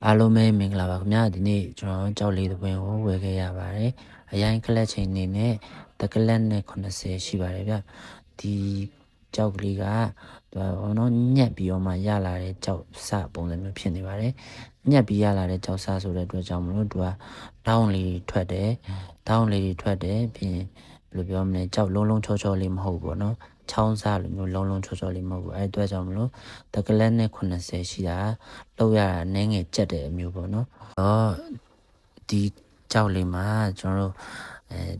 အားလုံးပဲမင်္ဂလာပါခင်ဗျာဒီနေ့ကျွန်တော်ကြောက်လေးတစ်ပွင့်ကိုဝယ်ခဲ့ရပါတယ်အရင်ကလပ်ချိန်နေနဲ့တကလပ်နဲ့80ရှိပါတယ်ဗျဒီကြောက်ကလေးကသူကတော့ညက်ပြီးတော့မှရလာတဲ့ကြောက်စပုံစံမျိုးဖြစ်နေပါတယ်ညက်ပြီးရလာတဲ့ကြောက်စဆိုတဲ့အတွက်ကြောင့်မလို့သူကဒေါင်းလေးထွက်တယ်ပြီးရင်ဘယ်လိုပြောမလဲကြောက်လုံးလုံးချောချောလေးမဟုတ်ဘူးပေါ့နော်ချောင်းစားလိုမျိုးလုံးလုံးချောချောလေးမဟုတ်ဘူးအဲ့အတွက်ကြောင့်မလို့တကလပ်နဲ့80ရှိတာလောက်ရတာနည်းငယ်ကြက်တဲ့အမျိုးပေါ့နော်တော့ဒီကြောက်လေးမှာကျွန်တော်တို့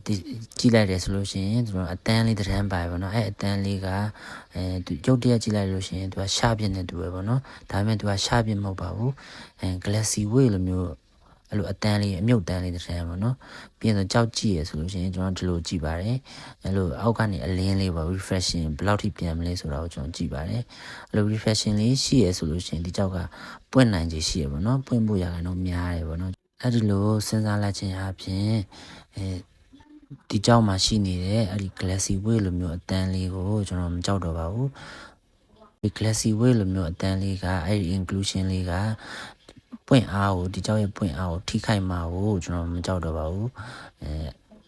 ဒီကြည့်လိုက်တယ်ဆိုလို့ရှိရင်ကျွန်တော်အတန်းလေးတန်းပါပဲเนาะအဲ့အတန်းလေးကသူရုပ်တရက်ကြည့်လိုက်လို့ရှိရင်သူကရှားပြင်းနေတူပဲပေါ့နော်ဒါပေမဲ့သူကရှားပြင်းမဟုတ်ပါဘူးglassy way လိုမျိုးအဲ့လိုအတန်းလေးအမြုပ်တန်းလေးတစ်ထန်းပေါ့နော်ပြီးရင်ကြောက်ကြည့်ရဆိုလို့ရှိရင်ကျွန်တော်ဒီလိုကြည့်ပါတယ်အဲ့လိုအောက်ကနေအလင်းလေးပေါ့ refreshing ဘယ်လောက်ထိပြန်မလဲဆိုတာကိုကျွန်တော်ကြည့်ပါတယ်အဲ့လို refreshing လေးရှိရဆိုလို့ရှိရင်ဒီကြောက်ကပွင့်နိုင်ခြေရှိရပေါ့နော်ပွင့်ဖို့ရခိုင်တော့များတယ်ပေါ့နော်အဲ့ဒီလိုစဉ်းစားလိုက်ခြင်းအပြင်ဒီကြောက်မှာရှိနေတဲ့အဲ့ဒီ glassy way လိုမျိုးအတန်းလေးကိုကျွန်တော်မကြောက်တော့ပါဘူးဒီ glassy way လိုမျိုးအတန်းလေးကအဲ့ဒီ inclusion လေးကပွင့်အားကိုဒီကြောက်ရဲ့ပွင့်အားကိုထိခိုက်မှာကိုကျွန်တော်မကြောက်တော့ပါဘူး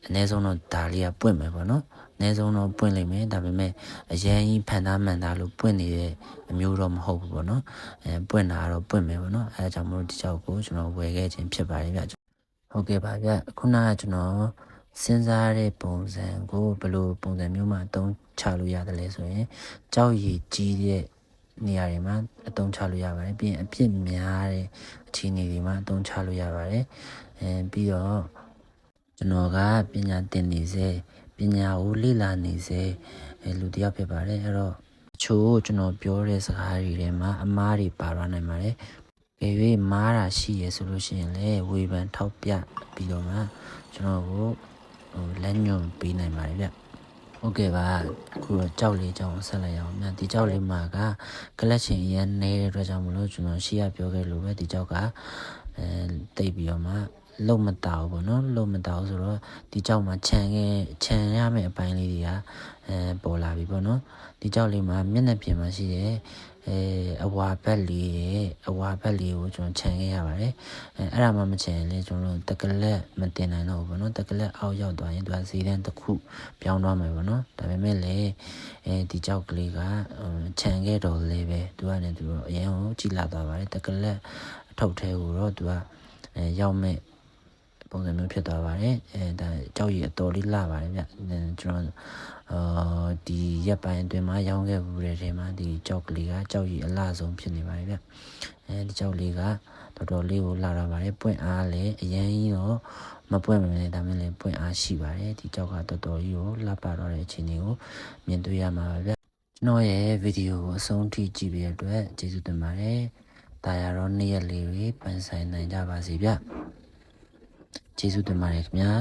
အနည်းဆုံးတော့ဒါလေးကပွင့်မယ်ပေါ့နော်အနည်းဆုံးတော့ပွင့်လိမ့်မယ်ဒါပေမဲ့အရင်ကြီးဖန်သားမှန်သားလို့ပွင့်နေတဲ့အမျိုးတော့မဟုတ်ဘူးပေါ့နော်ပွင့်တာတော့ပွင့်မယ်ပေါ့နော်အဲဒါကြောင့်မလို့ဒီကြောက်ကိုကျွန်တော်ဝယ်ခဲ့ခြင်းဖြစ်ပါတယ်ဗျဟုတ်ကဲ့ပါဗျခုနကကျွန်တော်စဉ်းစားတဲ့ပုံစံကိုဘယ်လိုပုံစံမျိုးမှအသုံးချလို့ရတယ်လဲဆိုရင်ကြောက်ရည်ကြီးတဲ့နေရာတွေမှာအသုံးချလို့ရပါတယ်ပြီးရင်အပြစ်များတဲ့အခြေအနေတွေမှာအသုံးချလို့ရပါတယ်ပြီးတော့ကျွန်တော်ကပညာသင်နေစေပညာကိုလေ့လာနေစေလူတစ်ယောက်ဖြစ်ပါတယ်အဲ့တော့အချို့ကျွန်တော်ပြောတဲ့စကားတွေထဲမှာအမားတွေပါသွားနိုင်ပါတယ်၍မားတာရှိရဆိုလို့ရှိရင်လည်းဝေဖန်ထောက်ပြပြီးတော့မှကျွန်တော်ကိုလက်ညွန်ပေးနိုင်ပါတယ်ဗျဟုတ်ကဲ့ပါအခုတော့ကြောက်လေးကြောင်းဆက်လိုက်အောင်ဒီကြောက်လေးမှာကကလပ်ချင်းရန်နေတဲ့အတွက်ကြောင့်မလို့ကျွန်တော်ရှေ့ကပြောခဲ့လို့ပဲဒီကြောက်ကတိတ်ပြီးတော့မှလုံမတောက်ပေါ့နော်လုံမတောက်ဆိုတော့ဒီကြောက်မှာခြံရမယ့်အပိုင်းလေးတွေကပေါ်လာပြီပေါ့နော်ဒီကြောက်လေးမှာမျက်နှာပြင်မှာရှိတဲ့အဝါဘက်လေးကိုကျွန်တော်ခြံခဲ့ရပါတယ်အဲ့ဒါမှမခြံရင်လေကျွန်တော်တကလက်မတင်နိုင်တော့ဘူးပေါ့နော်တကလက်အောက်ရောက်သွားရင်သူကဈေးတန်းတစ်ခုပြောင်းသွားမယ်ပေါ့နော်ဒါပေမဲ့လေဒီကြောက်ကလေးကခြံခဲ့တော့လေပဲသူကလည်းသူတော့အရင်ကကြည်လာသွားပါတယ်တကလက်အထုပ်ထဲကိုတော့သူကရောက်မဲ့ပုံစံမျိုးဖြစ်သွားပါတယ်ဒါကြောက်ရည်အတော်လေးလာပါတယ်ဗျကျွန်တော်ဒီရက်ပိုင်းအတွင်းမှာရောင်းခဲ့ဘူးတဲ့ထဲမှာဒီကြောက်ကလေးကကြောက်ရည်အလားဆုံးဖြစ်နေပါတယ်ဗျဒီကြောက်လေးကတော်တော်လေးကိုလာတော့ပါတယ်ပွင့်အားလည်းအရင်ကြီးတော့မပွင့်မလဲဒါမှလည်းပွင့်အားရှိပါတယ်ဒီကြောက်ကတော်တော်ကြီးကိုလှပတော့တဲ့အခြေအနေကိုမြင်တွေ့ရမှာပါဗျကျွန်တော်ရဲ့ဗီဒီယိုကိုအဆုံးထိကြည့်ပေးတဲ့အတွက်ကျေးဇူးတင်ပါတယ်ဒါရတော့နေ့ရက်လေးတွေပန်းဆိုင်နိုင်ကြပါစေဗျကျေးဇူးတင်ပါတယ်ခင်ဗျာ